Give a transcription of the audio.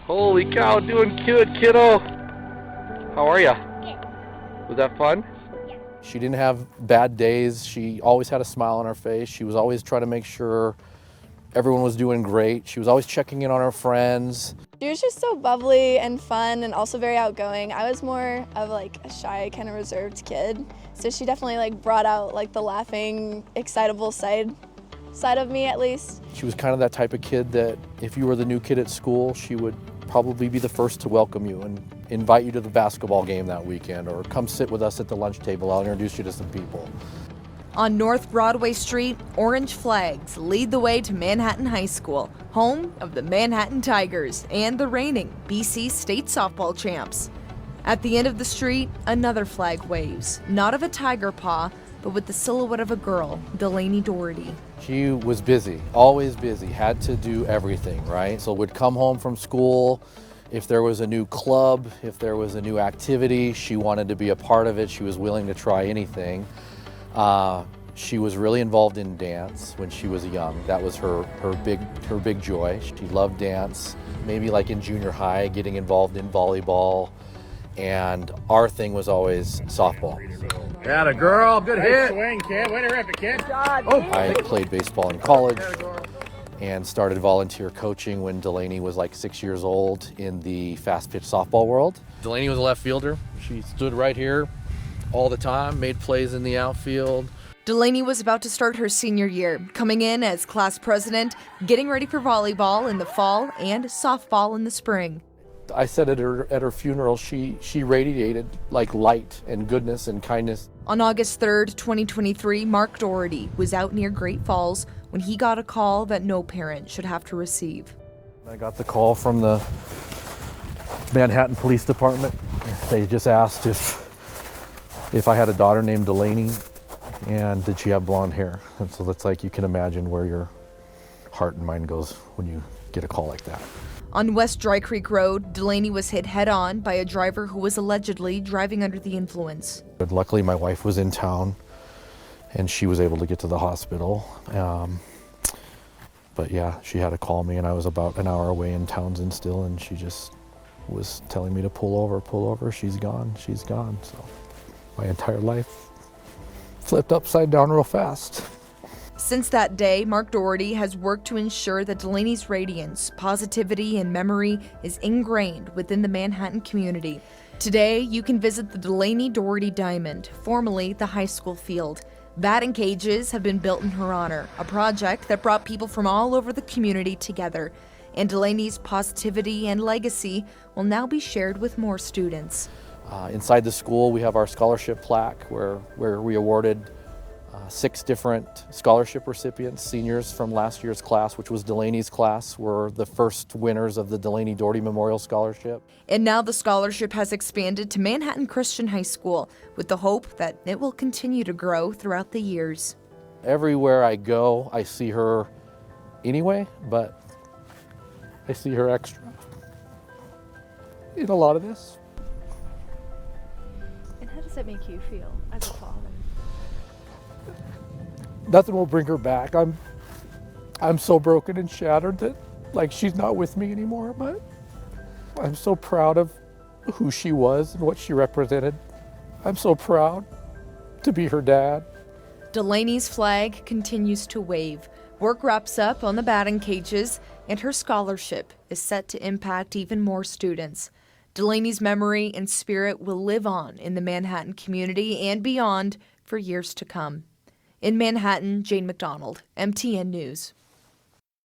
Holy cow, doing good, kiddo. How are ya? Good. Was that fun? She didn't have bad days. She always had a smile on her face. She was always trying to make sure everyone was doing great. She was always checking in on her friends. She was just so bubbly and fun and also very outgoing. I was more of like a shy, kind of reserved kid. So she definitely like brought out like the laughing, excitable side of me at least. She was kind of that type of kid that if you were the new kid at school, she would probably be the first to welcome you and invite you to the basketball game that weekend, or come sit with us at the lunch table. I'll introduce you to some people. On North Broadway Street, orange flags lead the way to Manhattan High School, home of the Manhattan Tigers and the reigning BC State softball champs. At the end of the street, another flag waves, not of a tiger paw, but with the silhouette of a girl, Delaney Doherty. She was busy, always busy, had to do everything, right? So would come home from school. If there was a new club, if there was a new activity, she wanted to be a part of it. She was willing to try anything. She was really involved in dance when she was young. That was her big joy. She loved dance. Maybe like in junior high, getting involved in volleyball. And our thing was always softball. Got a girl, good hit. Swing, kid. Way to rip it, kid. I played baseball in college and started volunteer coaching when Delaney was like 6 years old in the fast pitch softball world. Delaney was a left fielder. She stood right here all the time, made plays in the outfield. Delaney was about to start her senior year, coming in as class president, getting ready for volleyball in the fall and softball in the spring. I said at her funeral, she radiated like light and goodness and kindness. On August 3rd, 2023, Mark Doherty was out near Great Falls when he got a call that no parent should have to receive. I got the call from the Manhattan Police Department. They just asked if I had a daughter named Delaney and did she have blonde hair. And so that's like, you can imagine where your heart and mind goes when you get a call like that. On West Dry Creek Road, Delaney was hit head-on by a driver who was allegedly driving under the influence. But luckily my wife was in town and she was able to get to the hospital. But yeah, she had to call me and I was about an hour away in Townsend still, and she just was telling me to pull over, she's gone. So my entire life flipped upside down real fast. Since that day, Mark Doherty has worked to ensure that Delaney's radiance, positivity, and memory is ingrained within the Manhattan community. Today, you can visit the Delaney Doherty Diamond, formerly the high school field. Batting cages have been built in her honor, a project that brought people from all over the community together. And Delaney's positivity and legacy will now be shared with more students. Inside the school, we have our scholarship plaque where we awarded 6 different scholarship recipients. Seniors from last year's class, which was Delaney's class, were the first winners of the Delaney Doherty Memorial Scholarship. And now the scholarship has expanded to Manhattan Christian High School with the hope that it will continue to grow throughout the years. Everywhere I go, I see her anyway, but I see her extra in a lot of this. And how does that make you feel as a father? Nothing will bring her back. I'm so broken and shattered that like she's not with me anymore, but I'm so proud of who she was and what she represented. I'm so proud to be her dad. Delaney's flag continues to wave. Work wraps up on the batting cages, and her scholarship is set to impact even more students. Delaney's memory and spirit will live on in the Manhattan community and beyond for years to come. In Manhattan, Jane McDonald, MTN News.